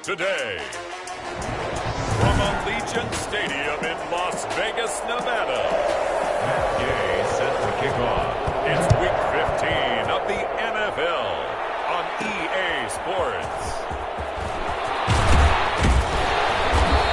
today. From Allegiant Stadium in Las Vegas, Nevada. Gay set to kick off. It's Week 15 of the NFL on EA Sports.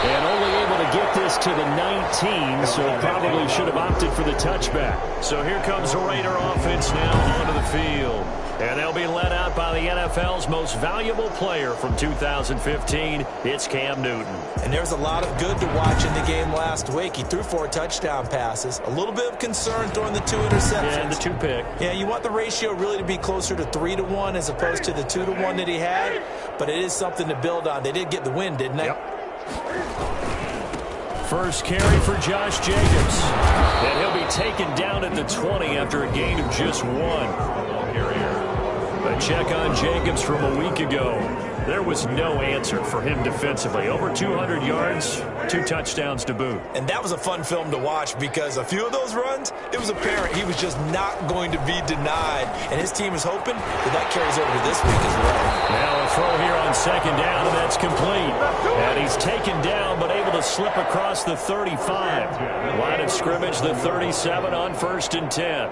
And only able to get this to the 19, so probably should have opted for the touchback. So here comes the Raider offense now onto the field. And they'll be led out by the NFL's most valuable player from 2015. It's Cam Newton. And there's a lot of good to watch in the game last week. He threw 4 touchdown passes. A little bit of concern throwing the 2 interceptions. Yeah, and the 2 pick. Yeah, you want the ratio really to be closer to 3-1 as opposed to the 2-1 that he had. But it is something to build on. They did get the win, didn't they? Yep. First carry for Josh Jacobs. And he'll be taken down at the 20 after a gain of just 1. A check on Jacobs from a week ago. There was no answer for him defensively. Over 200 yards, 2 touchdowns to boot. And that was a fun film to watch because a few of those runs, it was apparent he was just not going to be denied. And his team is hoping that carries over to this week as well. Now a throw here on second down, and that's complete. And he's taken down but able to slip across the 35. Line of scrimmage, the 37 on 1st and 10.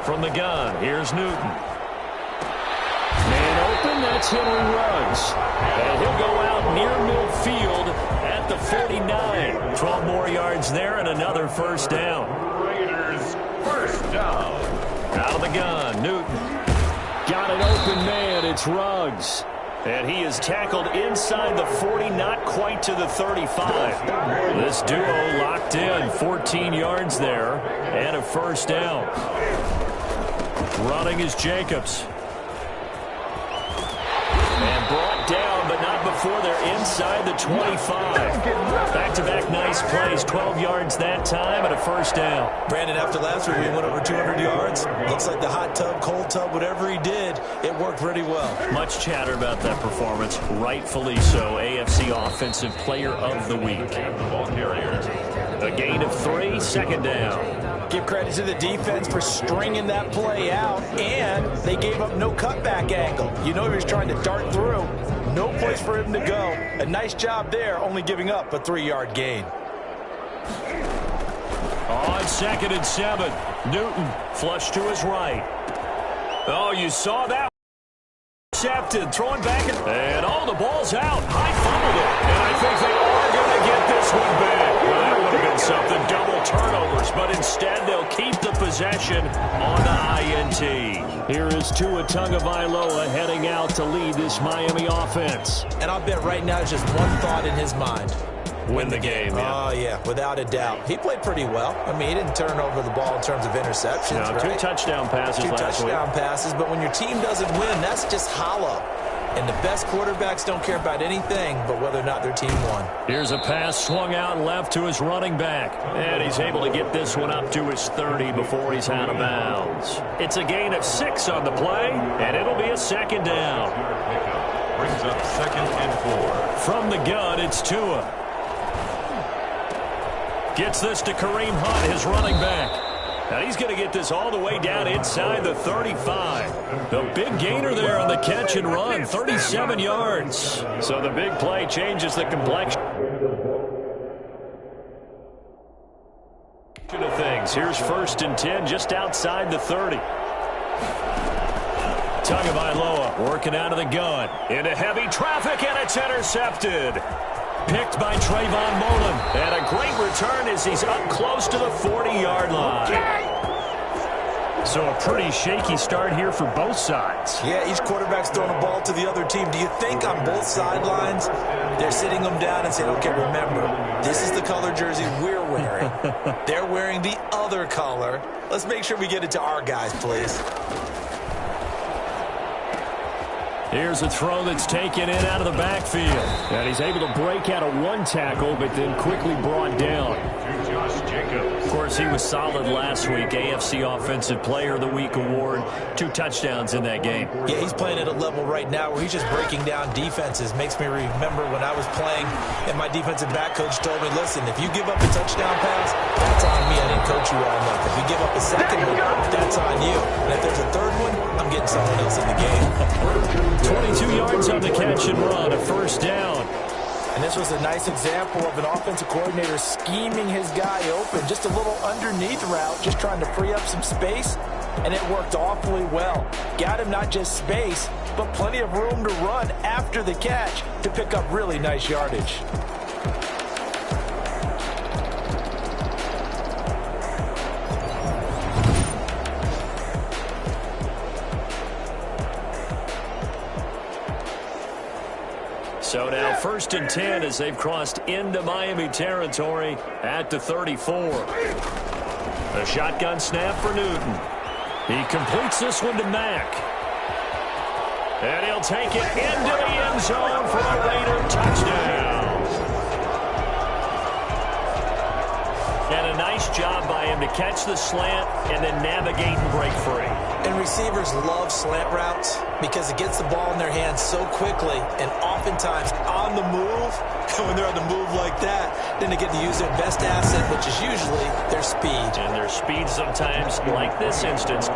From the gun, here's Newton. Man open, that's Henry Ruggs. And he'll go out near midfield at the 49. 12 more yards there and another first down. Raiders first down. Out of the gun, Newton. Got an open man, it's Ruggs. And he is tackled inside the 40, not quite to the 35. This duo locked in, 14 yards there, and a first down. Running is Jacobs. And brought down, but not before they're inside the 25. Back-to-back nice plays, 12 yards that time, and a first down. Brandon, after last week, we went over 200 yards. Looks like the hot tub, cold tub, whatever he did, it worked pretty well. Much chatter about that performance, rightfully so. AFC Offensive Player of the Week. A gain of 3, second down. Give credit to the defense for stringing that play out, and they gave up no cutback angle. You know he was trying to dart through. No place for him to go. A nice job there, only giving up a 3-yard gain. On 2nd and 7, Newton flush to his right. Oh, you saw that. Intercepted, throwing back, and the ball's out. High fumbled it, and I think they are going to get this one back. Well, that would have been something, double turnovers, but instead they'll keep the possession on the INT. Here is Tua Tagovailoa heading out to lead this Miami offense. And I'll bet right now there's just one thought in his mind. Win the game, yeah. Oh, yeah, without a doubt. He played pretty well. I mean, he didn't turn over the ball in terms of interceptions, no, right? 2 touchdown passes last week. 2 touchdown passes, but when your team doesn't win, that's just hollow. And the best quarterbacks don't care about anything but whether or not their team won. Here's a pass swung out left to his running back. And he's able to get this one up to his 30 before he's out of bounds. It's a gain of 6 on the play, and it'll be a second down. Brings up 2nd and 4. From the gun, it's Tua. Gets this to Kareem Hunt, his running back. Now he's going to get this all the way down inside the 35. The big gainer there on the catch and run, 37 yards. So the big play changes the complexion of things. Here's 1st and 10 just outside the 30. Tagovailoa working out of the gun. Into heavy traffic, and it's intercepted. Picked by Trayvon Mullen. And a great return as he's up close to the 40-yard line. So a pretty shaky start here for both sides. Yeah, each quarterback's throwing a ball to the other team. Do you think on both sidelines they're sitting them down and saying, okay, remember, this is the color jersey we're wearing. They're wearing the other color. Let's make sure we get it to our guys, please. Here's a throw that's taken in out of the backfield. And he's able to break out of one tackle, but then quickly brought down. Of course, he was solid last week. AFC Offensive Player of the Week award. 2 touchdowns in that game. Yeah, he's playing at a level right now where he's just breaking down defenses. Makes me remember when I was playing and my defensive back coach told me, listen, if you give up a touchdown pass, that's on me. I didn't coach you well enough. If you give up a second one, that's on you. And if there's a third one, I'm getting someone else in the game. 22 yards on the catch and run, a first down. And this was a nice example of an offensive coordinator scheming his guy open. Just a little underneath route, just trying to free up some space, and it worked awfully well. Got him not just space, but plenty of room to run after the catch to pick up really nice yardage. So now 1st and 10 as they've crossed into Miami territory at the 34. A shotgun snap for Newton. He completes this one to Mack. And he'll take it into the end zone for a Raider touchdown. And a nice job by him to catch the slant and then navigate and break free. And receivers love slant routes because it gets the ball in their hands so quickly and oftentimes on the move. When they're on the move like that, then they get to use their best asset, which is usually their speed. And their speed sometimes, like this instance.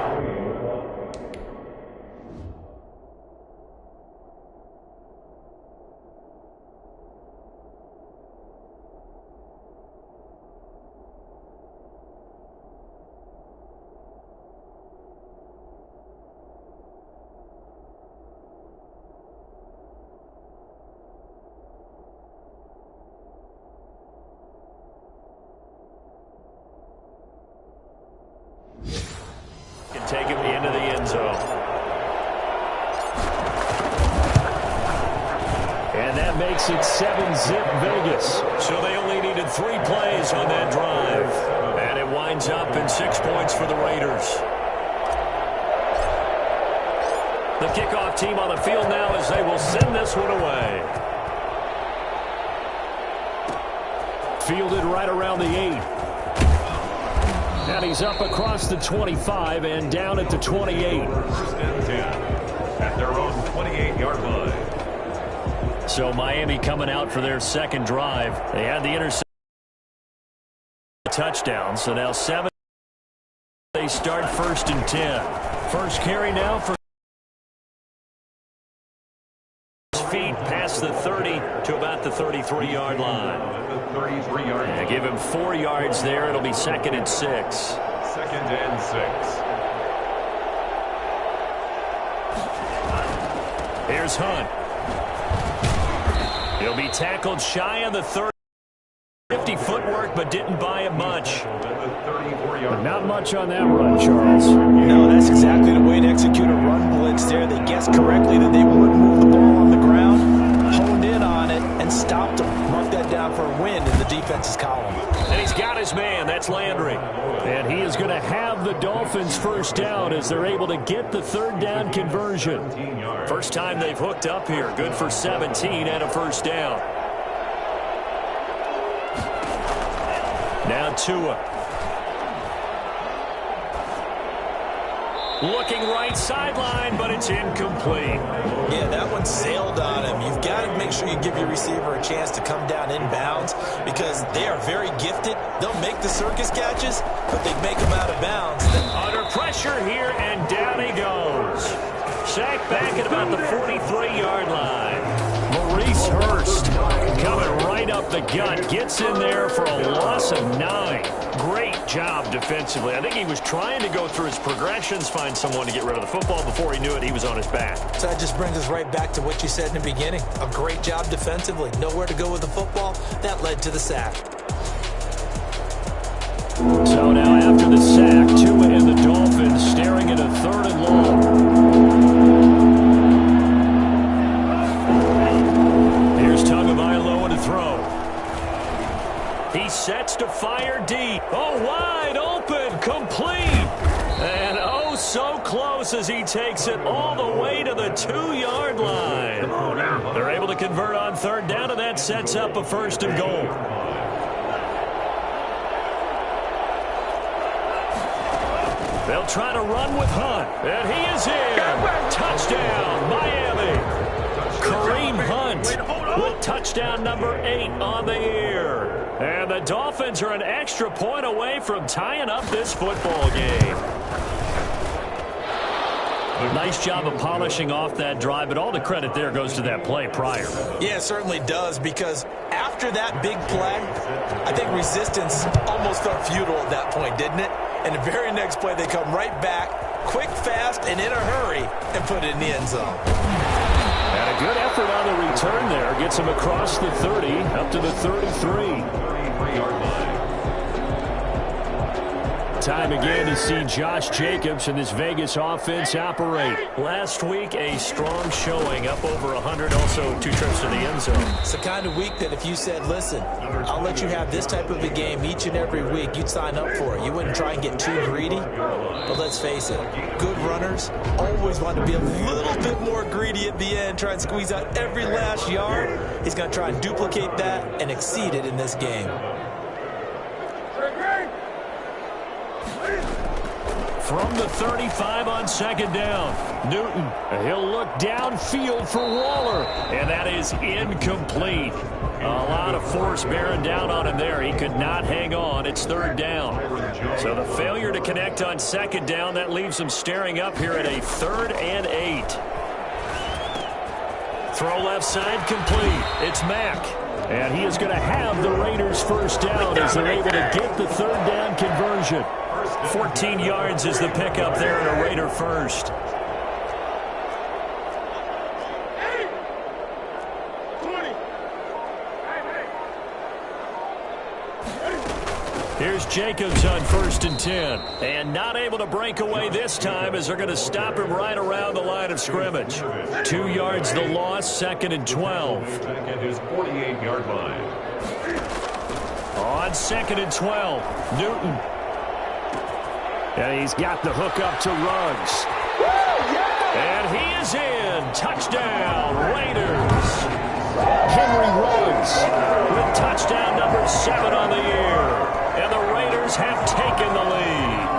Can take him into the end zone. And that makes it 7-zip Vegas. So they only needed 3 plays on that drive. And it winds up in 6 points for the Raiders. The kickoff team on the field now as they will send this one away. Fielded right around the 8. And he's up across the 25 and down at the 28. 1st and 10 at their own 28-yard line. So Miami coming out for their second drive. They had the interception touchdown. So now 7. They start 1st and 10. First carry now for feet past the 30 to about the 33-yard line. Yeah, give him 4 yards there. It'll be 2nd and 6. 2nd and 6. Here's Hunt. He'll be tackled shy of the 30. 50 footwork, but didn't buy him much. But not much on that run, Charles. No, that's exactly the way to execute a run blitz there. They guessed correctly that they wouldn't move the ball on the ground, honed in on it, and stopped them. Mark that down for a win in the defense's column. And he's got his man. That's Landry. And he is going to have the Dolphins first down as they're able to get the 3rd down conversion. First time they've hooked up here. Good for 17 and a first down. Now Tua. Looking right sideline, but it's incomplete. Yeah, that one sailed on him. You've got to make sure you give your receiver a chance to come down inbounds because they are very gifted. They'll make the circus catches, but they make them out of bounds. Under pressure here, and down he goes. Sacked back at about the 43-yard line. Maurice Hurst coming right up the gut. Gets in there for a loss of 9. Great job defensively. I think he was trying to go through his progressions, find someone to get rid of the football. Before he knew it, he was on his back. So that just brings us right back to what you said in the beginning. A great job defensively. Nowhere to go with the football. That led to the sack. So now after the sack, Tua and the Dolphins staring at a 3rd and long. Here's Tagovailoa to throw. He sets to fire deep. Oh, wide open, complete. And oh, Oh, so close as he takes it all the way to the 2-yard line. They're able to convert on third down, and that sets up a first and goal. They'll try to run with Hunt, and he is in. Touchdown, Miami. Kareem Hunt with touchdown number 8 on the year. And the Dolphins are an extra point away from tying up this football game. Nice job of polishing off that drive, but all the credit there goes to that play prior. Yeah, it certainly does, because after that big play, I think resistance almost felt futile at that point, didn't it? And the very next play, they come right back, quick, fast, and in a hurry, and put it in the end zone. And a good effort on the return there. Gets him across the 30, up to the 33. Time again to see Josh Jacobs and this Vegas offense operate. Last week, a strong showing, up over 100, also 2 trips to the end zone. It's the kind of week that if you said, listen, I'll let you have this type of a game each and every week, you'd sign up for it. You wouldn't try and get too greedy. But let's face it, good runners always want to be a little bit more greedy at the end, try and squeeze out every last yard. He's going to try and duplicate that and exceed it in this game. From the 35 on second down, Newton. He'll look downfield for Waller. And that is incomplete. A lot of force bearing down on him there. He could not hang on. It's third down. So the failure to connect on second down, that leaves him staring up here at a 3rd and 8. Throw left side complete. It's Mack. And he is going to have the Raiders first down as they're able to get the third down conversion. 14 yards is the pickup there and a Raider first. Here's Jacobs on 1st and 10. And not able to break away this time as they're going to stop him right around the line of scrimmage. 2 yards the loss, 2nd and 12. At his 48-yard line. On 2nd and 12, Newton. And he's got the hook up to Ruggs. And he is in. Touchdown, Raiders. Henry Ruggs With touchdown number 7 on the year. And the Raiders have taken the lead.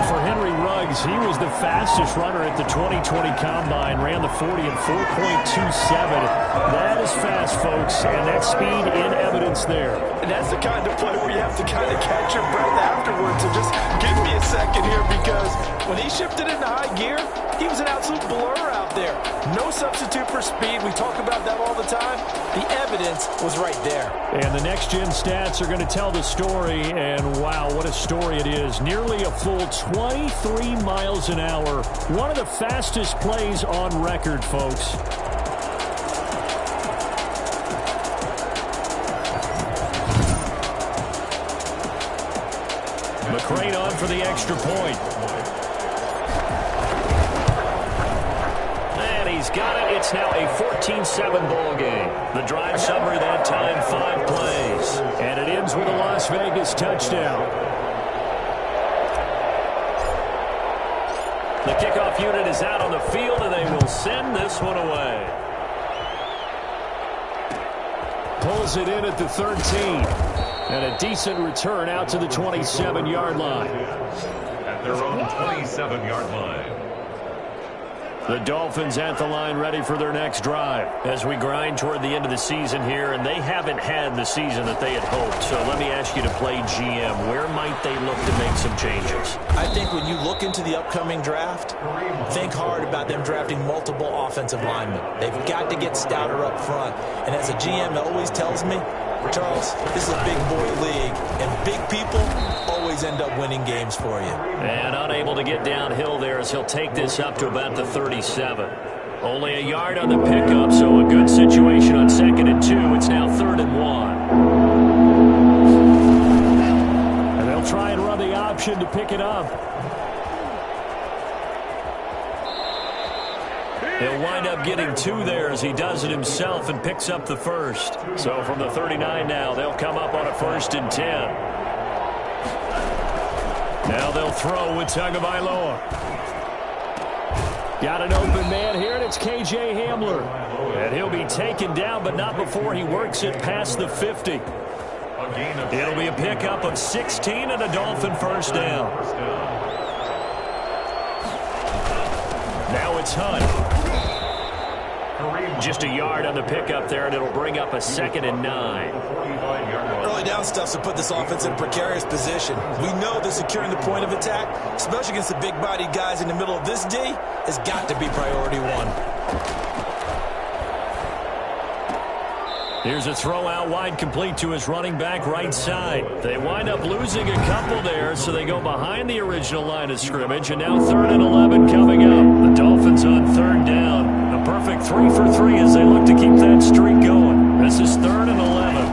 For Henry Ruggs, he was the fastest runner at the 2020 Combine. Ran the 40 in 4.27. That is fast, folks, and that's speed in evidence there. And that's the kind of play where you have to kind of catch your breath afterwards. So just give me a second here, because when he shifted into high gear, he was an absolute blur out there. No substitute for speed. We talk about that all the time. The evidence was right there. And the next-gen stats are going to tell the story, and wow, what a story it is. Nearly a full 23 miles an hour. One of the fastest plays on record, folks. McCrane on for the extra point. And he's got it. It's now a 14-7 ball game. The drive summary that time, 5 plays. And it ends with a Las Vegas touchdown. The kickoff unit is out on the field, and they will send this one away. Pulls it in at the 13. And a decent return out to the 27-yard line. At their own 27-yard line. The Dolphins at the line ready for their next drive. As we grind toward the end of the season here, and they haven't had the season that they had hoped. So let me ask you to play GM. Where might they look to make some changes? I think when you look into the upcoming draft, think hard about them drafting multiple offensive linemen. They've got to get stouter up front. And as a GM that always tells me, Charles, this is a big boy league, and big people always end up winning games for you. And unable to get downhill there as he'll take this up to about the 37. Only a yard on the pickup, so a good situation on 2nd and 2. It's now 3rd and 1. And they'll try and run the option to pick it up. He'll wind up getting 2 there as he does it himself and picks up the first. So from the 39 now, they'll come up on a 1st and 10. Now they'll throw with Tagovailoa. Got an open man here, and it's K.J. Hamler. And he'll be taken down, but not before he works it past the 50. It'll be a pickup of 16 and a Dolphin first down. Now it's Hunt. Just a yard on the pickup there, and it'll bring up a 2nd and 9. Early down stuff to put this offense in a precarious position. We know that securing the point of attack, especially against the big-bodied guys in the middle of this D, has got to be priority one. Here's a throw out wide, complete to his running back right side. They wind up losing a couple there, so they go behind the original line of scrimmage, and now 3rd and 11 coming up. The Dolphins on 3rd down. A perfect 3 for 3 as they look to keep that streak going. This is 3rd and 11.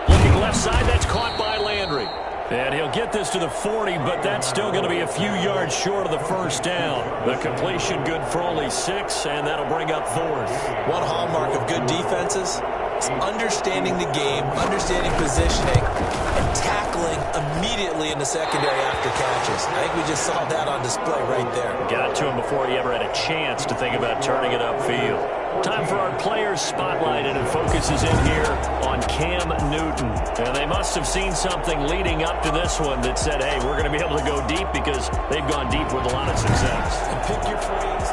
Looking left side, that's caught by Landry. And he'll get this to the 40, but that's still going to be a few yards short of the first down. The completion good for only 6, and that'll bring up 4th. One hallmark of good defenses is understanding the game, understanding positioning, and tackling immediately in the secondary after catches. I think we just saw that on display right there. Got to him before he ever had a chance to think about turning it upfield. Time for our players spotlight, and it focuses in here on Cam Newton. And they must have seen something leading up to this one that said, hey, we're going to be able to go deep because they've gone deep with a lot of success. And pick your phrase.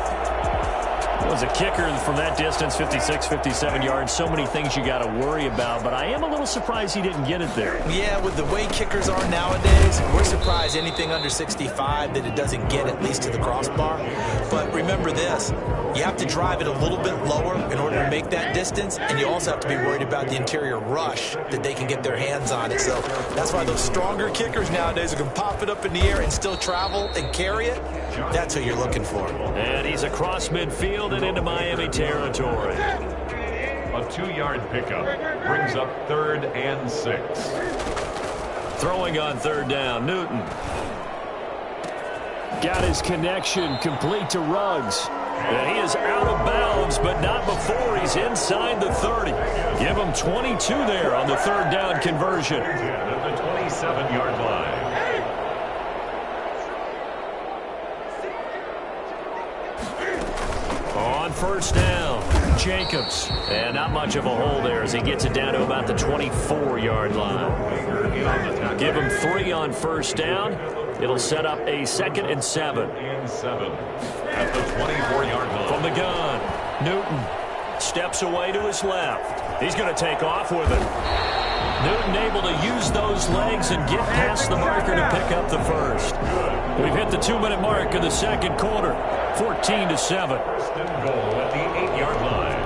It was a kicker from that distance, 56, 57 yards. So many things you got to worry about, but I am a little surprised he didn't get it there. Yeah, with the way kickers are nowadays, we're surprised anything under 65 that it doesn't get at least to the crossbar. But remember this, you have to drive it a little bit lower in order to make that distance, and you also have to be worried about the interior rush that they can get their hands on it. So that's why those stronger kickers nowadays who can pop it up in the air and still travel and carry it, that's who you're looking for. And he's across midfield and into Miami territory. A 2-yard pickup brings up 3rd and 6. Throwing on 3rd down, Newton. Got his connection complete to Ruggs. And he is out of bounds, but not before he's inside the 30. Give him 22 there on the 3rd down conversion. At the 27-yard line. On 1st down, Jacobs. And not much of a hole there as he gets it down to about the 24-yard line. Give him 3 on 1st down. It'll set up a 2nd and 7. At the 24-yard line. From the gun, Newton steps away to his left. He's going to take off with it. Newton able to use those legs and get past the marker to pick up the first. We've hit the 2-minute mark of the 2nd quarter, 14-7. First and goal at the 8-yard line.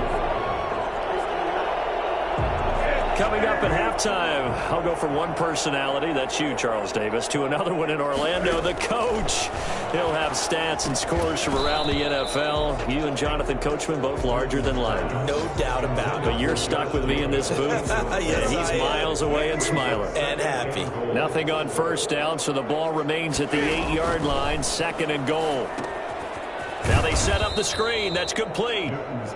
Coming up at halftime, I'll go from one personality, that's you, Charles Davis, to another one in Orlando, the coach. He'll have stats and scores from around the NFL. You and Jonathan Coachman both larger than life. No doubt about it. But you're stuck with me in this booth. Yes, and he's miles away and smiling. And happy. Nothing on 1st down, so the ball remains at the 8-yard line, 2nd and goal. Now they set up the screen. That's complete.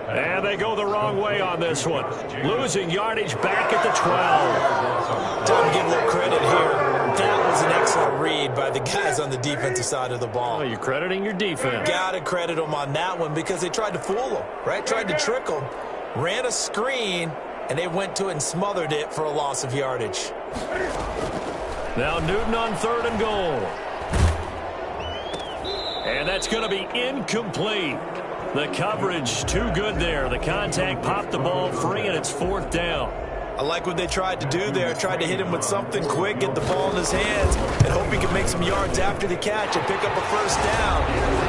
And they go the wrong way on this one. Losing yardage back at the 12. Time to give a little credit here. That was an excellent read by the guys on the defensive side of the ball. Oh, you're crediting your defense. Got to credit them on that one because they tried to fool them, right? Tried to trick them. Ran a screen, and they went to it and smothered it for a loss of yardage. Now Newton on 3rd and goal. And that's going to be incomplete. The coverage too good there. The contact popped the ball free, and it's 4th down. I like what they tried to do there. Tried to hit him with something quick, get the ball in his hands, and hope he can make some yards after the catch and pick up a first down.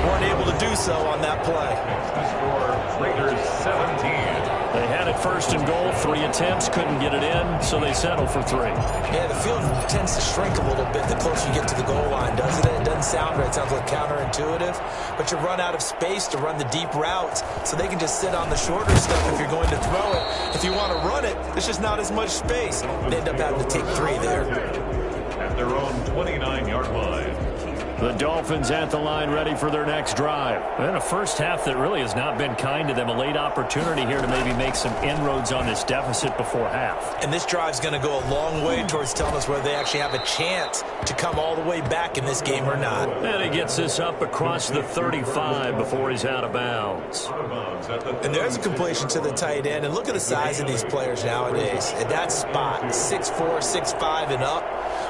Weren't able to do so on that play. The score, Raiders 17. They had it 1st and goal, 3 attempts, couldn't get it in, so they settled for 3. Yeah, the field tends to shrink a little bit the closer you get to the goal line, doesn't it? It doesn't sound right. It sounds like counterintuitive, but you run out of space to run the deep routes, so they can just sit on the shorter stuff if you're going to throw it. If you want to run it, there's just not as much space. They end up having to take 3 there. At their own 29-yard line. The Dolphins at the line ready for their next drive. And a first half that really has not been kind to them. A late opportunity here to maybe make some inroads on this deficit before half. And this drive's going to go a long way towards telling us whether they actually have a chance to come all the way back in this game or not. And he gets this up across the 35 before he's out of bounds. And there's a completion to the tight end. And look at the size of these players nowadays. At that spot, 6'4", 6'5", and up.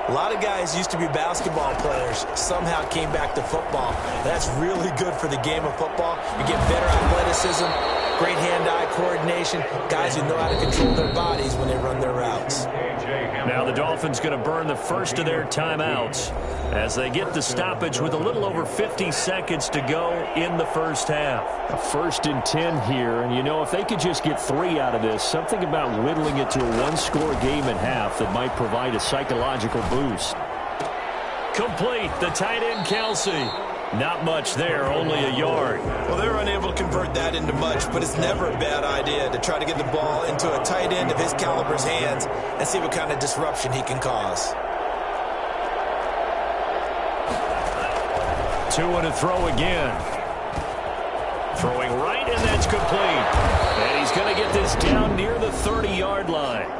A lot of guys used to be basketball players, somehow came back to football. That's really good for the game of football. You get better athleticism, great hand-eye coordination, guys who know how to control their bodies when they run their routes. Now the Dolphins going to burn the first of their timeouts as they get the stoppage with a little over 50 seconds to go in the first half. A 1st and 10 here, and you know, if they could just get 3 out of this, something about whittling it to a one-score game at half that might provide a psychological boost. Complete, the tight end Kelsey. Not much there, only a yard. Well, they're unable to convert that into much, but it's never a bad idea to try to get the ball into a tight end of his caliber's hands and see what kind of disruption he can cause. Tua to throw again. Throwing right, and that's complete. And he's going to get this down near the 30-yard line.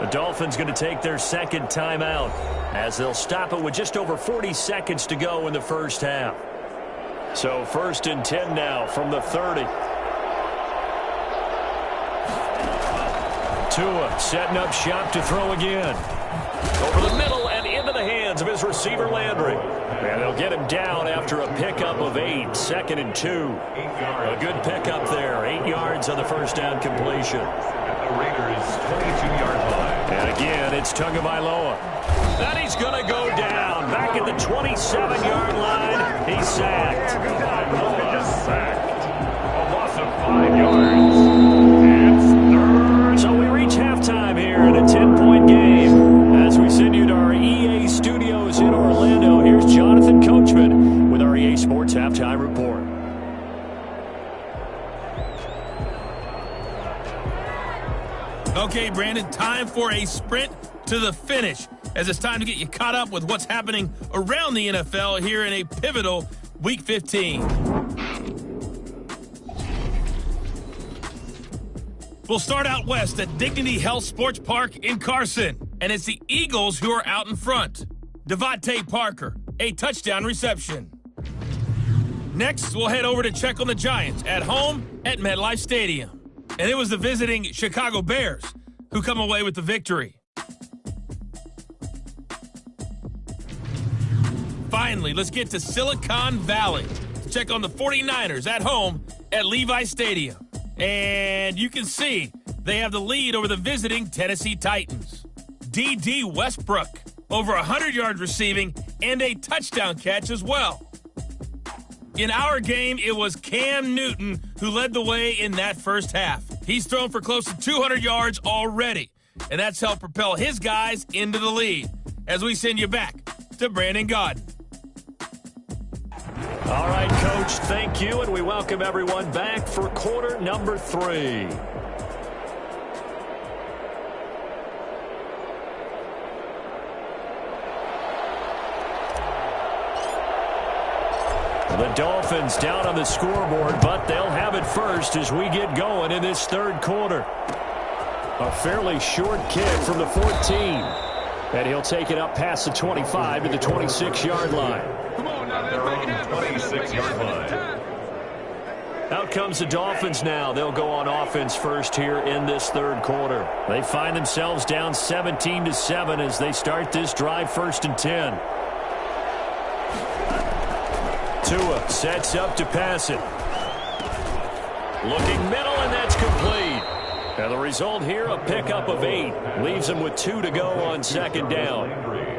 The Dolphins going to take their second timeout as they'll stop it with just over 40 seconds to go in the first half. So 1st and 10 now from the 30. Tua setting up shop to throw again. Over the middle and into the hands of his receiver Landry. And they'll get him down after a pickup of 8, 2nd and 2. A good pickup there, 8 yards on the first down completion. The Raiders' 22-yard line. And again, it's Tagovailoa. Then he's going to go down. Back at the 27-yard line, he's sacked. A loss of 5 yards. It's 3rd. So we reach halftime here in a 10-point game. As we send you to our EA studios in Orlando, here's Jonathan Coachman with our EA Sports Halftime Report. Okay, Brandon, time for a sprint to the finish, as it's time to get you caught up with what's happening around the NFL here in a pivotal Week 15. We'll start out west at Dignity Health Sports Park in Carson, and it's the Eagles who are out in front. Devontae Parker, a touchdown reception. Next, we'll head over to check on the Giants at home at MetLife Stadium. And it was the visiting Chicago Bears who come away with the victory. Finally, let's get to Silicon Valley to check on the 49ers at home at Levi Stadium. And you can see they have the lead over the visiting Tennessee Titans. D.D. Westbrook, over 100 yards receiving and a touchdown catch as well. In our game, it was Cam Newton who led the way in that first half. He's thrown for close to 200 yards already, and that's helped propel his guys into the lead. As we send you back to Brandon Gaudin. All right, Coach, thank you, and we welcome everyone back for quarter number 3. The Dolphins down on the scoreboard, but they'll have it first as we get going in this third quarter. A fairly short kick from the 14. And he'll take it up past the 25 to the 26-yard line. Come on now, they're on the 26-yard line. Out comes the Dolphins now. They'll go on offense first here in this third quarter. They find themselves down 17-7 as they start this drive 1st and 10. Tua sets up to pass it. Looking middle, and that's complete. And the result here, a pickup of 8. Leaves him with 2 to go on 2nd down.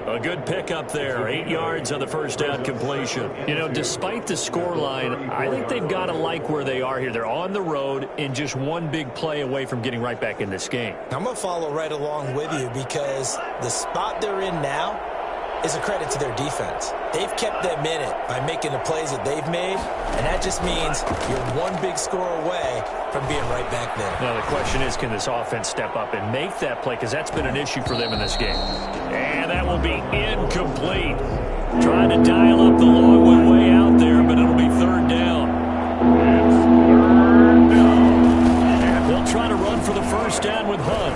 A good pickup there, 8 yards on the first down completion. You know, despite the scoreline, I think they've got to like where they are here. They're on the road and just one big play away from getting right back in this game. I'm going to follow right along with you because the spot they're in now is a credit to their defense. They've kept them in it by making the plays that they've made, and that just means you're one big score away from being right back there. Now the question is, can this offense step up and make that play? Because that's been an issue for them in this game. And that will be incomplete. Trying to dial up the long one way out there, but it'll be third down. It's third down. And they'll try to run for the first down with Hunt.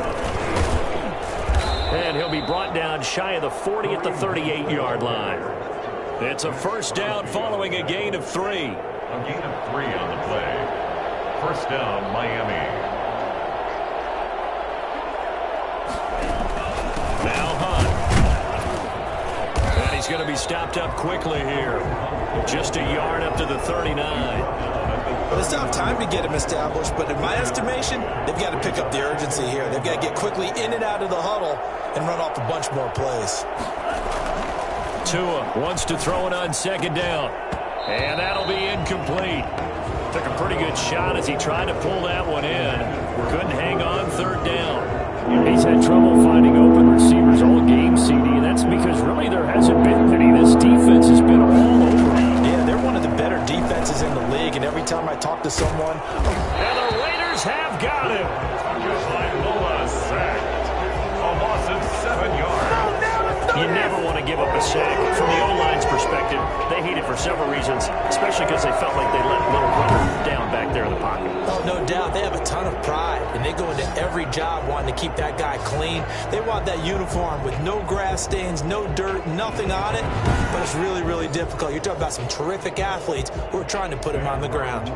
And he'll be brought down shy of the 40 at the 38-yard line. It's a first down following a gain of 3. A gain of 3 on the play. First down, Miami. Now Hunt. And he's going to be stopped up quickly here. Just a yard up to the 39. Well, they still have time to get him established, but in my estimation, they've got to pick up the urgency here. They've got to get quickly in and out of the huddle and run off a bunch more plays. Tua wants to throw it on second down. And that'll be incomplete. Took a pretty good shot as he tried to pull that one in. Couldn't hang on third down. He's had trouble finding open receivers all game, CD, and that's because really there hasn't been any. This defense has been all over. Yeah, they're one of the better defenses in the league, and every time I talk to someone... And the Raiders have got him. Lola sacked. A loss of 7 yards. You never want to give up a sack. From the O-line's perspective, they hate it for several reasons, especially because they felt like they let little brother down back there in the pocket. Oh, no doubt. They have a ton of pride, and they go into every job wanting to keep that guy clean. They want that uniform with no grass stains, no dirt, nothing on it, but it's really, really difficult. You're talking about some terrific athletes who are trying to put him on the ground.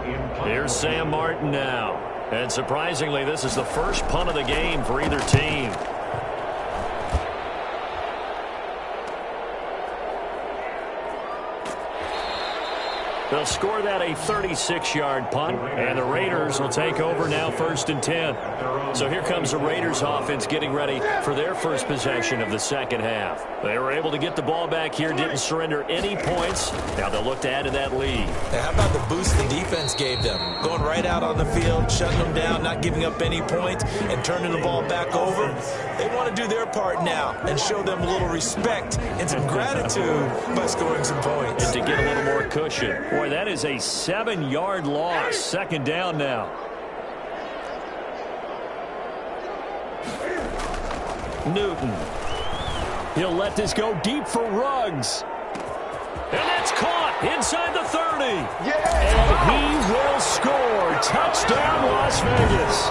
Here's Sam Martin now. And surprisingly, this is the first punt of the game for either team. They'll score that a 36-yard punt, and the Raiders will take over now first and 10. So here comes the Raiders offense getting ready for their first possession of the second half. They were able to get the ball back here, didn't surrender any points. Now they'll look to add to that lead. Now, how about the boost the defense gave them? Going right out on the field, shutting them down, not giving up any points, and turning the ball back over. They want to do their part now and show them a little respect and some gratitude by scoring some points. And to get a little more cushion. Boy, that is a 7-yard loss. Second down now. Newton. He'll let this go deep for Ruggs. And that's caught inside the 30. And he will score. Touchdown, Las Vegas.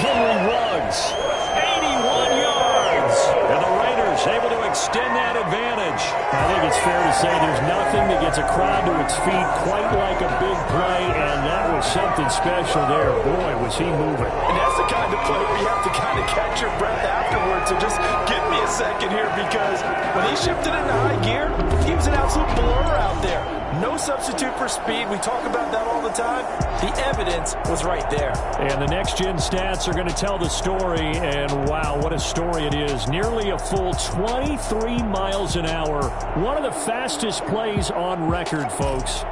Henry Ruggs, 81 yards. And the Raiders able to extend that advantage. I think it's fair to say there's nothing that gets a crowd to its feet quite like a big play, and that was something special there. Boy, was he moving. And that's the kind of play where you have to kind of catch your breath afterwards. So just give me a second here, because when he shifted into high gear, he was an absolute blur out there. No substitute for speed. We talk about that all the time. The evidence was right there. And the next-gen stats are going to tell the story, and wow, what a story it is. Nearly a full 23 miles an hour. One of the fastest plays on record, folks.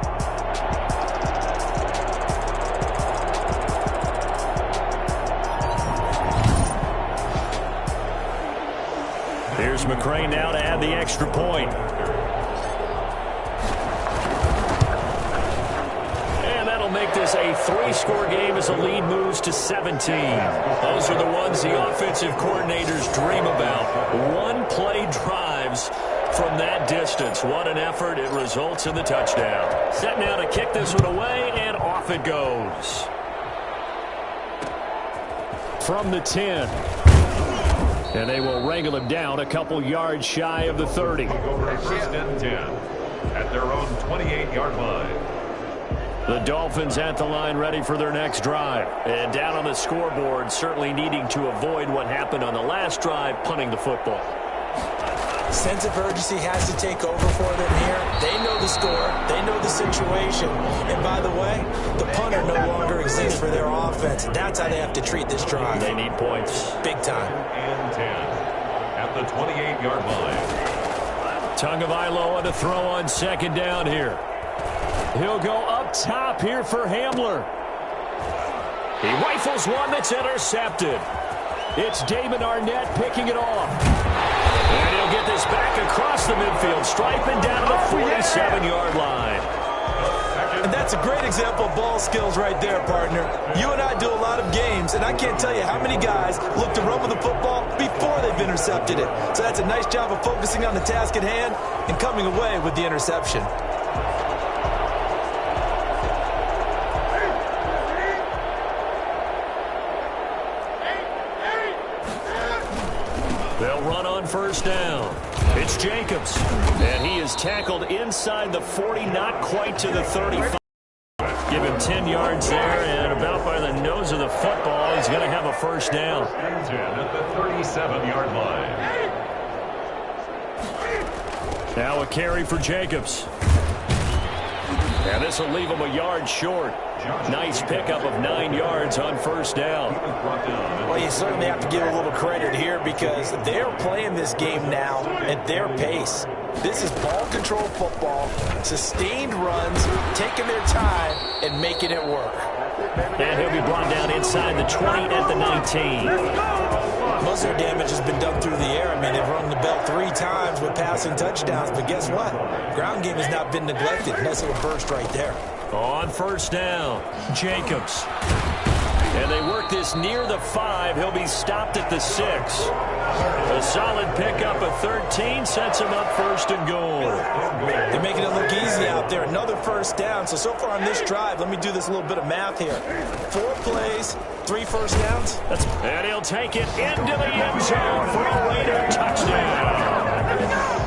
Here's McCray now to add the extra point. And that'll make this a 3-score game as the lead moves to 17. Those are the ones the offensive coordinators dream about. One-play drives from that distance. What an effort. It results in the touchdown. Set now to kick this one away, and off it goes. From the 10. And they will wrangle him down a couple yards shy of the 30. Over first and 10 at their own 28-yard line. The Dolphins at the line ready for their next drive. And down on the scoreboard, certainly needing to avoid what happened on the last drive, punting the football. Sense of urgency has to take over for them here. They know the score. They know the situation. And by the way, the punter no longer exists for their offense. That's how they have to treat this drive. They need points. Big time. And 10 at the 28-yard line. Tagovailoa to throw on second down here. He'll go up top here for Hamler. He rifles one that's intercepted. It's David Arnett picking it off. And he'll get this back across the midfield stripe and down to the 47-yard line. Second And that's a great example of ball skills right there, partner. You and I do a lot of games, and I can't tell you how many guys look to run with the football before they've intercepted it. So that's a nice job of focusing on the task at hand and coming away with the interception. They'll run on first down. It's Jacobs, and he is tackled inside the 40, not quite to the 35. Give him 10 yards there, and about by the nose of the football, he's going to have a first down. At the 37-yard line. Now a carry for Jacobs. And this will leave him a yard short. Nice pickup of 9 yards on first down. Well, you certainly have to give a little credit here because they're playing this game now at their pace. This is ball control football, sustained runs, taking their time and making it work. And he'll be brought down inside the 20 at the 19. Most of their damage has been done through the air. I mean, they've rung the bell 3 times with passing touchdowns, but guess what? Ground game has not been neglected. Nice little burst right there. On first down, Jacobs. And they work this near the 5. He'll be stopped at the 6. A solid pickup of 13 sets him up first and goal. They're making it look easy out there. Another first down. So far on this drive, let me do this little bit of math here. 4 plays, 3 first downs. And he'll take it into the end zone for a Raider touchdown.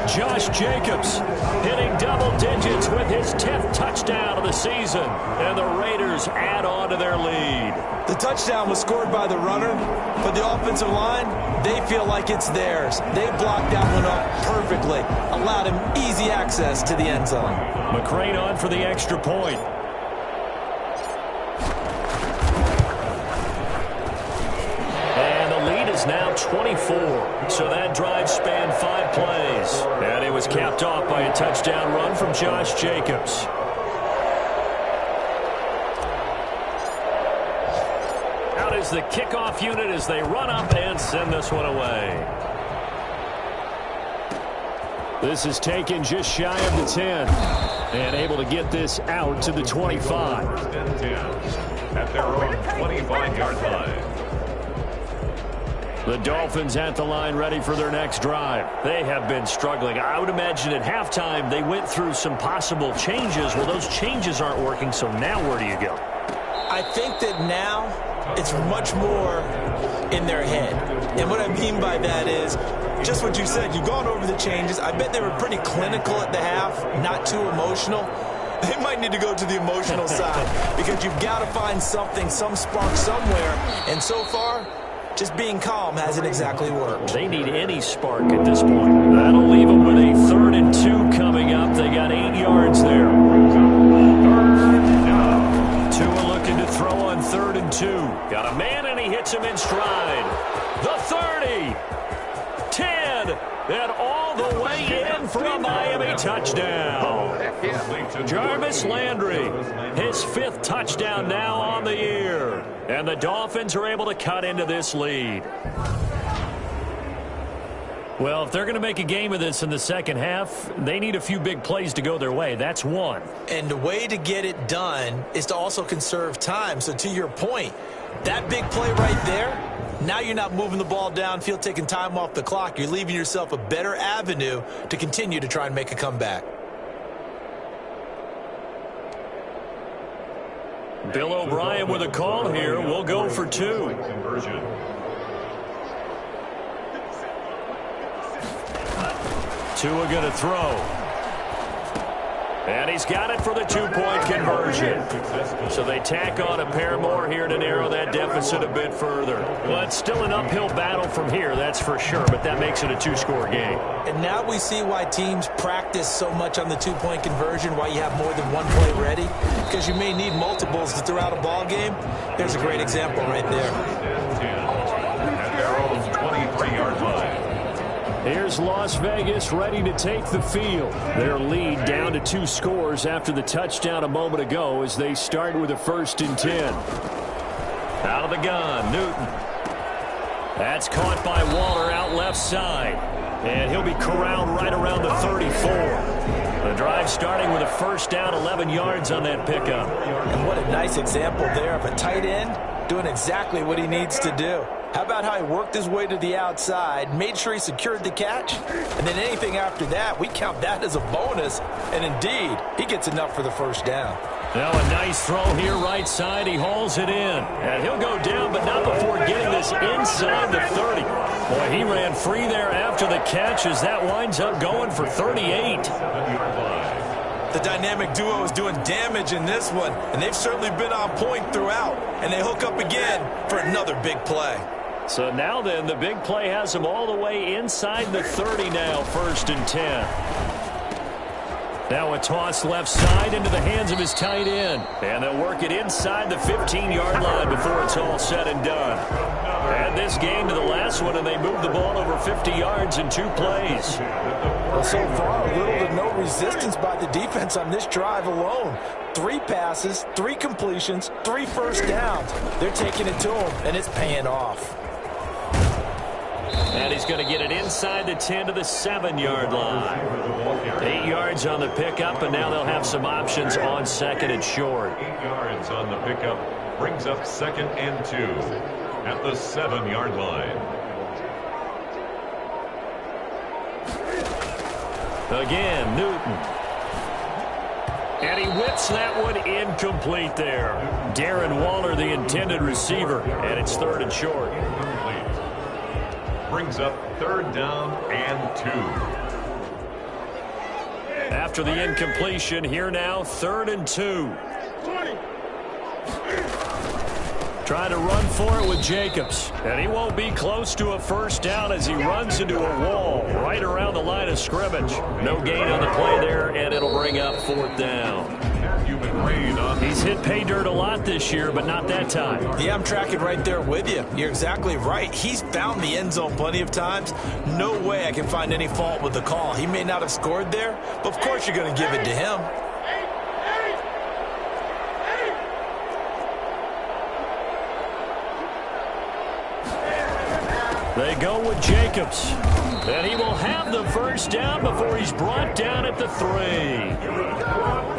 Josh Jacobs hitting double digits with his 10th touchdown of the season. And the Raiders add on to their lead. The touchdown was scored by the runner, but the offensive line, they feel like it's theirs. They blocked that one up perfectly, allowed him easy access to the end zone. McCrane on for the extra point. And the lead is now 24. So that drive spanned 5 plays. And it was capped off by a touchdown run from Josh Jacobs. Out is the kickoff unit as they run up and send this one away. This is taken just shy of the 10. And able to get this out to the 25. At their own 25-yard line. The Dolphins at the line ready for their next drive. They have been struggling. I would imagine at halftime they went through some possible changes. Well, those changes aren't working, so now where do you go? I think that now it's much more in their head. And what I mean by that is just what you said. You've gone over the changes. I bet they were pretty clinical at the half, not too emotional. They might need to go to the emotional side because you've got to find something, some spark somewhere. And so far, just being calm hasn't exactly worked. They need any spark at this point. That'll leave them with a 3rd and 2 coming up. They got 8 yards there. Tua looking to throw on 3rd and 2. Got a man and he hits him in stride. The 30. 10. And all the way in for a Miami touchdown. Jarvis Landry, his 5th touchdown now on the year. And the Dolphins are able to cut into this lead. Well, if they're going to make a game of this in the second half, they need a few big plays to go their way. That's one. And the way to get it done is to also conserve time. So to your point, that big play right there, now you're not moving the ball downfield, taking time off the clock. You're leaving yourself a better avenue to continue to try and make a comeback. Bill O'Brien with a call here. We'll go for 2. Tua going to throw. And he's got it for the 2-point conversion. So they tack on a pair more here to narrow that deficit a bit further. Well, it's still an uphill battle from here, that's for sure, but that makes it a 2-score game. And now we see why teams practice so much on the 2-point conversion, why you have more than one play ready, because you may need multiples to throw out a ball game. There's a great example right there. At their own 23-yard line. Here's Las Vegas ready to take the field. Their lead down to 2 scores after the touchdown a moment ago as they start with a 1st and 10. Out of the gun, Newton. That's caught by Waller out left side. And he'll be corralled right around the 34. The drive starting with a first down, 11 yards on that pickup. And what a nice example there of a tight end doing exactly what he needs to do. How about how he worked his way to the outside, made sure he secured the catch, and then anything after that, we count that as a bonus. And indeed, he gets enough for the first down. Now a nice throw here right side. He hauls it in. And he'll go down, but not before getting this inside the 30. Boy, he ran free there after the catch as that winds up going for 38. The dynamic duo is doing damage in this one, and they've certainly been on point throughout. And they hook up again for another big play. So now then, the big play has him all the way inside the 30 now, 1st and 10. Now a toss left side into the hands of his tight end. And they'll work it inside the 15-yard line before it's all said and done. And this game to the last one, and they move the ball over 50 yards in 2 plays. Well, so far, little to no resistance by the defense on this drive alone. 3 passes, 3 completions, 3 first downs. They're taking it to him, and it's paying off. And he's going to get it inside the 10 to the 7-yard line. 8 yards on the pickup, and now they'll have some options on 2nd and short. 8 yards on the pickup brings up 2nd and 2 at the 7-yard line. Again, Newton. And he whips that one incomplete there. Darren Waller, the intended receiver, and it's 3rd and short. Brings up 3rd down and 2. After the incompletion, here now, 3rd and 2. Trying to run for it with Jacobs. And he won't be close to a first down as he runs into a wall right around the line of scrimmage. No gain on the play there, and it'll bring up 4th down. He's hit pay dirt a lot this year, but not that time. Yeah, I'm tracking right there with you. You're exactly right. He's found the end zone plenty of times. No way I can find any fault with the call. He may not have scored there, but of course you're going to give it to him. They go with Jacobs. And he will have the first down before he's brought down at the 3.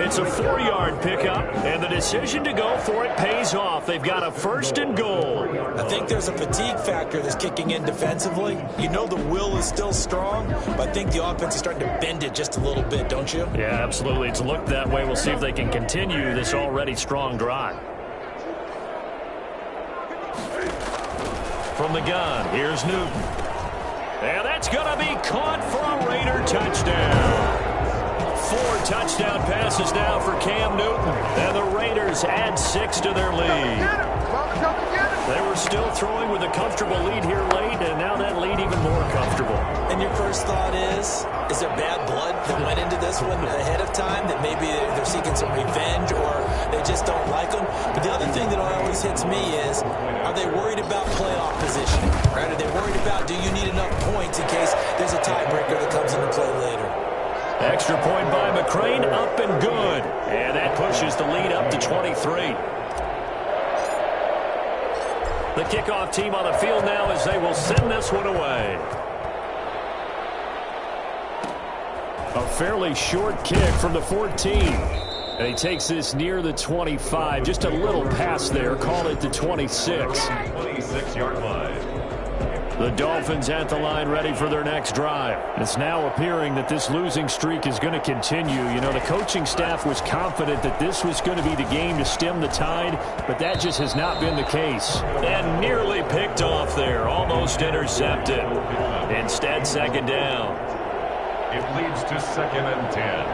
It's a 4-yard pickup, and the decision to go for it pays off. They've got a 1st and goal. I think there's a fatigue factor that's kicking in defensively. You know the will is still strong, but I think the offense is starting to bend it just a little bit, don't you? Yeah, absolutely. It's looked that way. We'll see if they can continue this already strong drive. From the gun, here's Newton. And that's going to be caught for a Raider touchdown. 4 touchdown passes now for Cam Newton. And the Raiders add 6 to their lead. They were still throwing with a comfortable lead here late, and now that lead even more comfortable. And your first thought is there bad blood that went into this one ahead of time, that maybe they're seeking some revenge or they just don't like them? But the other thing that always hits me is, are they worried about playoff positioning? Right? Are they worried about, do you need enough points in case there's a tiebreaker that comes into play later? Extra point by McCrane, up and good. And that pushes the lead up to 23. The kickoff team on the field now as they will send this one away. A fairly short kick from the 14. And he takes this near the 25. Just a little pass there. Call it the 26. 26-yard line. The Dolphins at the line ready for their next drive. It's now appearing that this losing streak is going to continue. You know, the coaching staff was confident that this was going to be the game to stem the tide, but that just has not been the case. And nearly picked off there. Almost intercepted. Instead, 2nd down. It leads to 2nd and 10.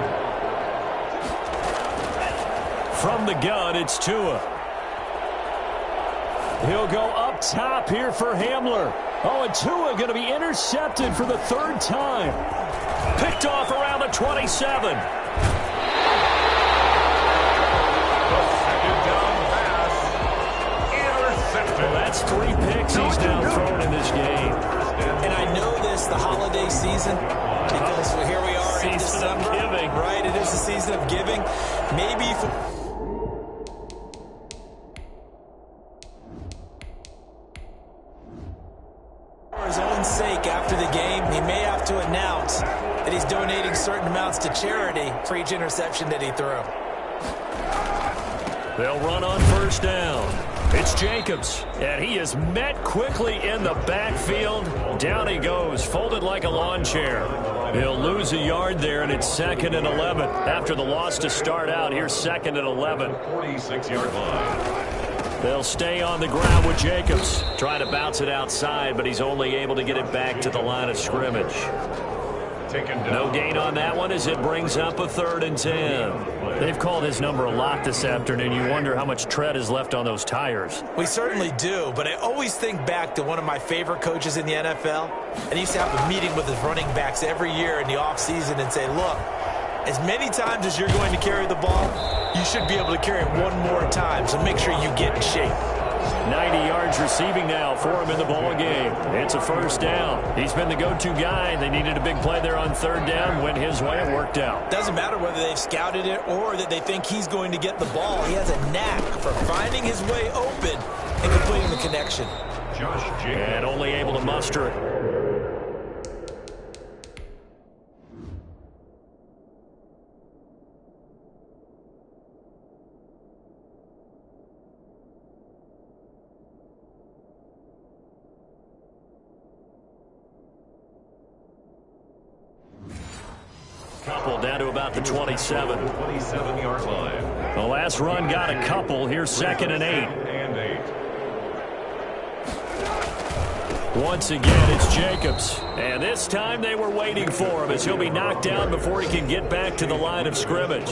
From the gun, it's Tua. He'll go up top here for Hamler. Oh, and Tua going to be intercepted for the 3rd time. Picked off around the 27. The 2nd down pass. Intercepted. Well, that's 3 picks he's now thrown in this game. And I know this, the holiday season, because here we are in December. Season of giving. Right, it is the season of giving. Maybe for his own one's sake, after the game, he may have to announce that he's donating certain amounts to charity for each interception that he threw. They'll run on first down. It's Jacobs, and he is met quickly in the backfield. Down he goes, folded like a lawn chair. He'll lose a yard there, and it's 2nd and 11. After the loss to start out, here's 2nd and 11. 46-yard line. They'll stay on the ground with Jacobs. Trying to bounce it outside, but he's only able to get it back to the line of scrimmage. No gain on that one as it brings up a 3rd and 10. They've called his number a lot this afternoon. You wonder how much tread is left on those tires. We certainly do, but I always think back to one of my favorite coaches in the NFL. And he used to have a meeting with his running backs every year in the offseason and say, look, as many times as you're going to carry the ball, you should be able to carry it one more time, so make sure you get in shape. 90 yards receiving now for him in the ball game. It's a first down. He's been the go-to guy. They needed a big play there on 3rd down. Went his way. It worked out. Doesn't matter whether they've scouted it or that they think he's going to get the ball. He has a knack for finding his way open and completing the connection. And only able to muster it. Couple down to about the 27. 27-yard line. The last run got a couple. Here's 2nd and 8. Once again, it's Jacobs. And this time they were waiting for him as he'll be knocked down before he can get back to the line of scrimmage.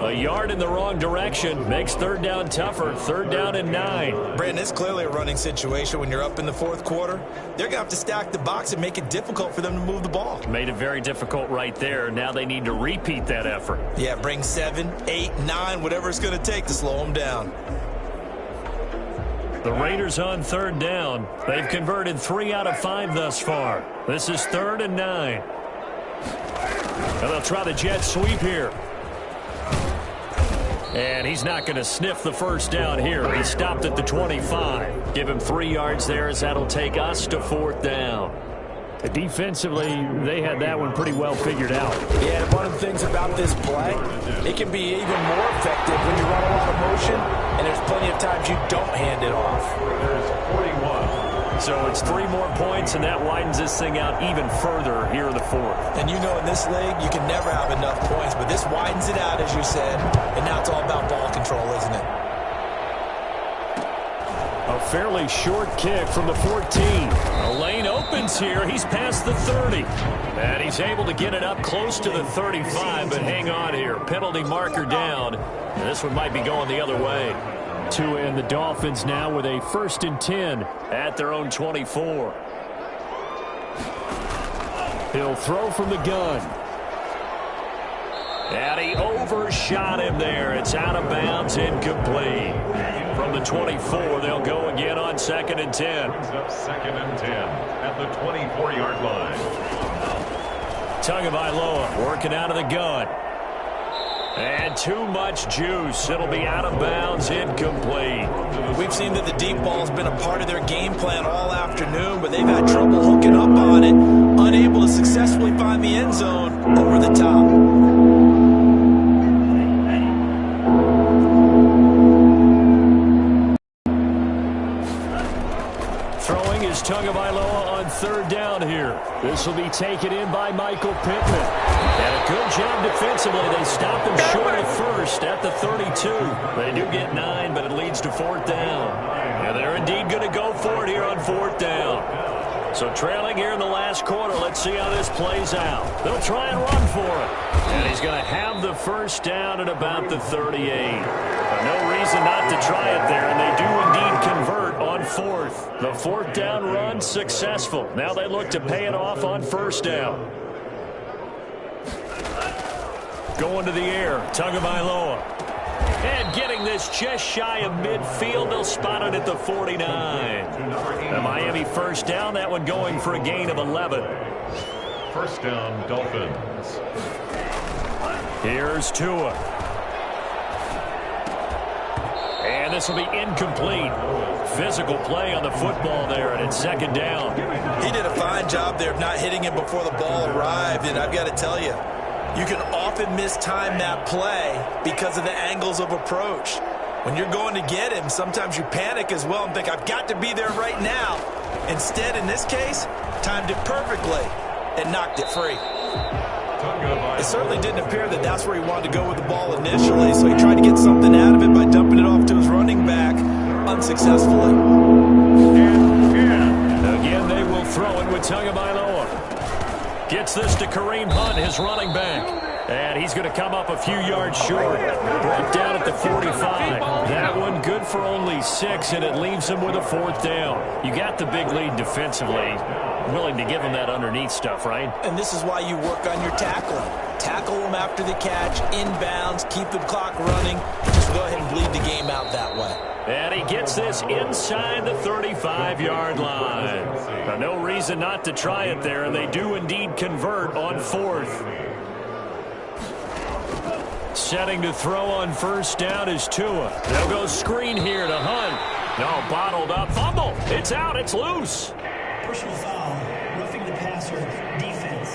A yard in the wrong direction makes 3rd down tougher. 3rd down and 9. Brandon, it's clearly a running situation when you're up in the 4th quarter. They're going to have to stack the box and make it difficult for them to move the ball. Made it very difficult right there. Now they need to repeat that effort. Yeah, bring 7, 8, 9, whatever it's going to take to slow them down. The Raiders on 3rd down. They've converted 3 out of 5 thus far. This is 3rd and 9. And they'll try the jet sweep here. And he's not going to sniff the first down here. He stopped at the 25. Give him 3 yards there as that'll take us to 4th down. Defensively, they had that one pretty well figured out. Yeah, and one of the things about this play, it can be even more effective when you run a lot of motion, and there's plenty of times you don't hand it off. There's 41. So it's 3 more points, and that widens this thing out even further here in the 4th. And you know in this league, you can never have enough points, but this widens it out, as you said, and now it's all about ball control, isn't it? A fairly short kick from the 14. The lane opens here. He's past the 30. And he's able to get it up close to the 35, but hang on here. Penalty marker down. And this one might be going the other way. Tua and the Dolphins now with a 1st and 10 at their own 24. He'll throw from the gun. And he overshot him there. It's out of bounds, incomplete. From the 24, they'll go again on 2nd and 10. Up 2nd and 10 at the 24-yard line. Tagovailoa working out of the gun. And too much juice. It'll be out of bounds, incomplete. We've seen that the deep ball's been a part of their game plan all afternoon, but they've had trouble hooking up on it, unable to successfully find the end zone over the top. Tagovailoa on 3rd down here. This will be taken in by Michael Pittman. And a good job defensively. They stop him short of 1st at the 32. They do get 9, but it leads to 4th down. And they're indeed going to go for it here on 4th down. So trailing here in the last quarter. Let's see how this plays out. They'll try and run for it. And he's going to have the first down at about the 38. But no reason not to try it there, and they do indeed convert on 4th. The 4th down run successful. Now they look to pay it off on 1st down. Going to the air, Tagovailoa. And getting this just shy of midfield, they'll spot it at the 49. The Miami 1st down, that one going for a gain of 11. 1st down, Dolphins. Here's Tua. And this will be incomplete. Physical play on the football there, and it's 2nd down. He did a fine job there of not hitting him before the ball arrived, and I've got to tell you, you can often mistime that play because of the angles of approach. When you're going to get him, sometimes you panic as well and think, I've got to be there right now. Instead, in this case, timed it perfectly and knocked it free. It certainly didn't appear that that's where he wanted to go with the ball initially, so he tried to get something out of it by dumping it off to his running back unsuccessfully. Again, they will throw it with Tagovailoa. Gets this to Kareem Hunt, his running back. And he's going to come up a few yards short. Brought down at the 45. That one good for only 6, and it leaves him with a 4th down. You got the big lead defensively. Willing to give him that underneath stuff, right? And this is why you work on your tackling. Tackle them after the catch, inbounds, keep the clock running. Just go ahead and bleed the game out that way. And he gets this inside the 35-yard line. Now, no reason not to try it there, and they do indeed convert on 4th. Setting to throw on 1st down is Tua. They'll go screen here to Hunt. No, bottled up. Fumble. It's out. It's loose. Personal foul. Roughing the passer. Defense.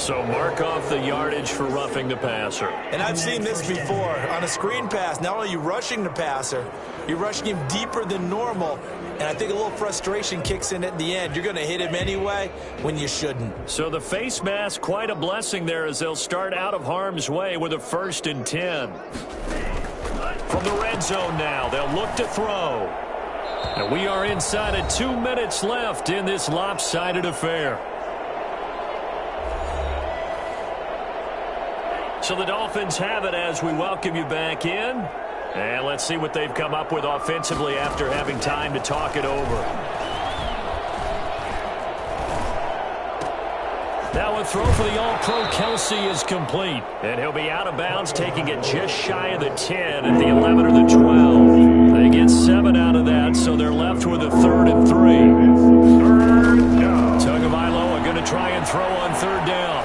So mark off the yardage for roughing the passer. And I've seen this before. On a screen pass, not only are you rushing the passer, you're rushing him deeper than normal. And I think a little frustration kicks in at the end. You're going to hit him anyway when you shouldn't. So the face mask, quite a blessing there as they'll start out of harm's way with a 1st and 10. From the red zone now, they'll look to throw. And we are inside of 2 minutes left in this lopsided affair. So the Dolphins have it as we welcome you back in. And let's see what they've come up with offensively after having time to talk it over. Now a throw for the All-Pro Kelsey is complete. And he'll be out of bounds, taking it just shy of the 10 at the 11 or the 12. They get 7 out of that, so they're left with a 3rd and 3. 3rd down. Tagovailoa going to try and throw on 3rd down.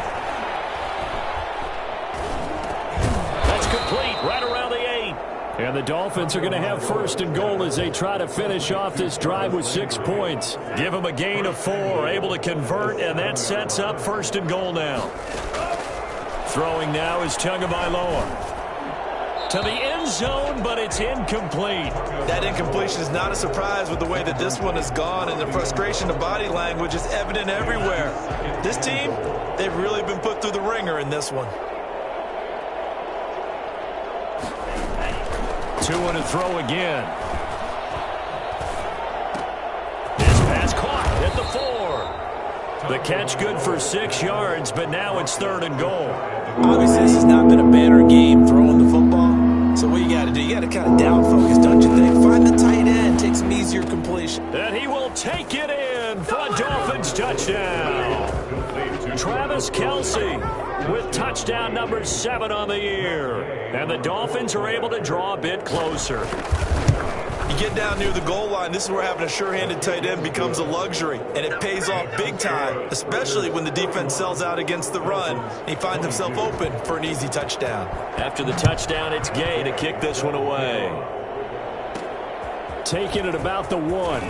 That's complete, right around the 8. And the Dolphins are going to have 1st and goal as they try to finish off this drive with 6 points. Give them a gain of 4, able to convert, and that sets up 1st and goal now. Throwing now is Tagovailoa. To the end zone, but it's incomplete. That incompletion is not a surprise with the way that this one has gone, and the frustration of body language is evident everywhere. This team, they've really been put through the ringer in this one. 2 to throw again. This pass caught at the 4. The catch good for 6 yards, but now it's 3rd and goal. Obviously, this has not been a banner game throwing the football. So what you got to do, you got to kind of down focus, don't you think? Find the tight end, take some easier completion. And he will take it in for a Dolphins touchdown. Travis Kelsey with touchdown number 7 on the year. And the Dolphins are able to draw a bit closer. You get down near the goal line, this is where having a sure-handed tight end becomes a luxury, and it pays off big time, especially when the defense sells out against the run, and he finds himself open for an easy touchdown. After the touchdown, it's Gay to kick this one away. Taking it about the 1.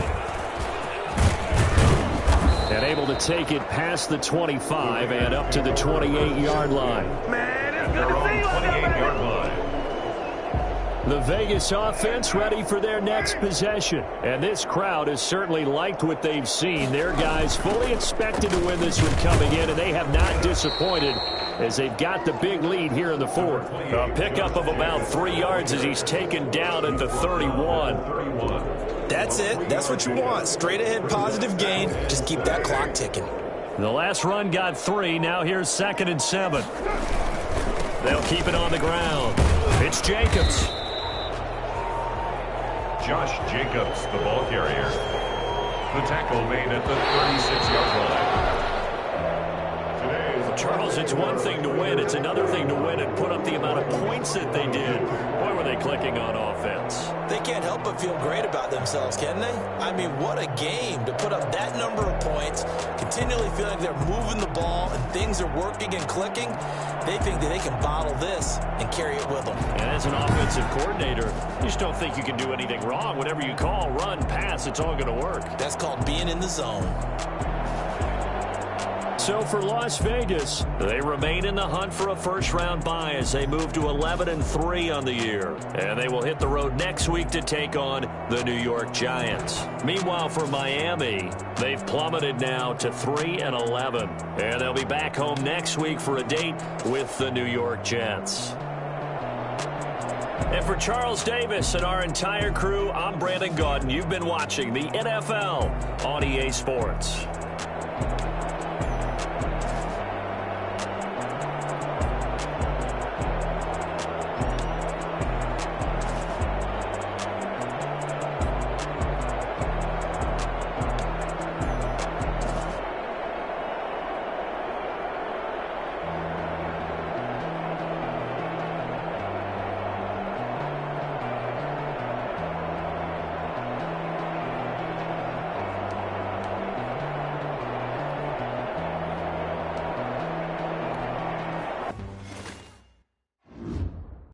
And able to take it past the 25 and up to the 28-yard line. Man, it's good to see you on the 28-yard line. The Vegas offense ready for their next possession. And this crowd has certainly liked what they've seen. Their guys fully expected to win this one coming in, and they have not disappointed as they've got the big lead here in the 4th. A pickup of about 3 yards as he's taken down at the 31. That's it. That's what you want. Straight ahead positive gain. Just keep that clock ticking. The last run got 3. Now here's 2nd and 7. They'll keep it on the ground. It's Jacobs. Josh Jacobs, the ball carrier. The tackle made at the 36-yard line. Charles, it's one thing to win. It's another thing to win and put up the amount of points that they did. Boy, are they clicking on offense? They can't help but feel great about themselves, can they? I mean, what a game to put up that number of points, continually feeling they're moving the ball and things are working and clicking. They think that they can bottle this and carry it with them. And as an offensive coordinator, you just don't think you can do anything wrong. Whatever you call, run, pass, it's all going to work. That's called being in the zone. So for Las Vegas, they remain in the hunt for a first-round bye as they move to 11-3 on the year. And they will hit the road next week to take on the New York Giants. Meanwhile, for Miami, they've plummeted now to 3-11. And they'll be back home next week for a date with the New York Jets. And for Charles Davis and our entire crew, I'm Brandon Gaudin. You've been watching the NFL on EA Sports.